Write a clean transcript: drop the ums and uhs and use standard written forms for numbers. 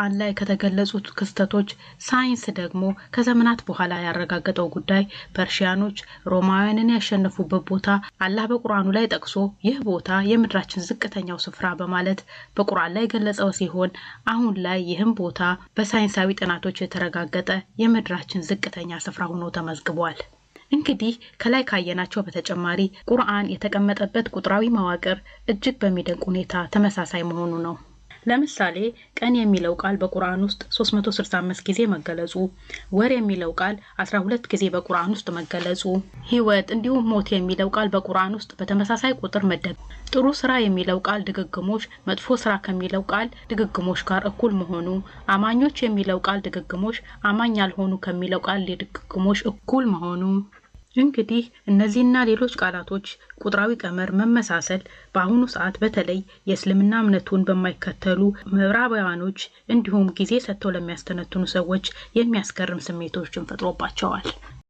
በቁርአን ላይ ከተገለጹት ክስተቶች ሳይንስ ደግሞ ከዘመናት በኋላ ያረጋገጠው ጉዳይ ፐርሺያኖች ሮማውያንን ያሸነፉበት ቦታ አላህ በቁርአኑ ላይ ጠቅሶ ይህ ቦታ የምድራችን ዝቅተኛው ስፍራ በማለት በቁርአን ላይ ገለጸው ሲሆን አሁን ላይ ይህም ቦታ በሳይንሳዊ ጥናቶች የተረጋገጠ የምድራችን ዝቅተኛ ስፍራ ሆኖ ተመዝግቧል። እንግዲህ ከላይ ካየናቸው በተጨማሪ ቁርአን የተቀመጠበት ቁጥራዊ መዋቅር እጅግ በሚደንቅ ሁኔታ ተመሳሳይ መሆኑ ነው። ለምሳሌ ቀን የሚለው ቃል በቁርአን ውስጥ 365 ጊዜ መገለጹ፣ ወር የሚለው ቃል 12 ጊዜ በቁርአን ውስጥ መገለጹ፣ ህይወት እንዲሁም ሞት የሚለው ቃል በቁርአን ውስጥ በተመሳሳይ ቁጥር መደብ፣ ጥሩ ስራ የሚለው ቃል ድግግሞሽ መጥፎ ስራ ከሚለው ቃል ድግግሞሽ ጋር እኩል መሆኑ፣ አማኞች የሚለው ቃል ድግግሞሽ አማኝ ያልሆኑ ከሚለው ቃል ድግግሞሽ እኩል መሆኑ። እንግዲህ እነዚህና ሌሎች ቃላቶች ቁጥራዊ ቀመር መመሳሰል በአሁኑ ሰዓት በተለይ የእስልምና እምነቱን በማይከተሉ ምዕራባውያኖች እንዲሁም ጊዜ ሰጥተው ለሚያስተነትኑ ሰዎች የሚያስገርም ስሜቶችን ፈጥሮባቸዋል።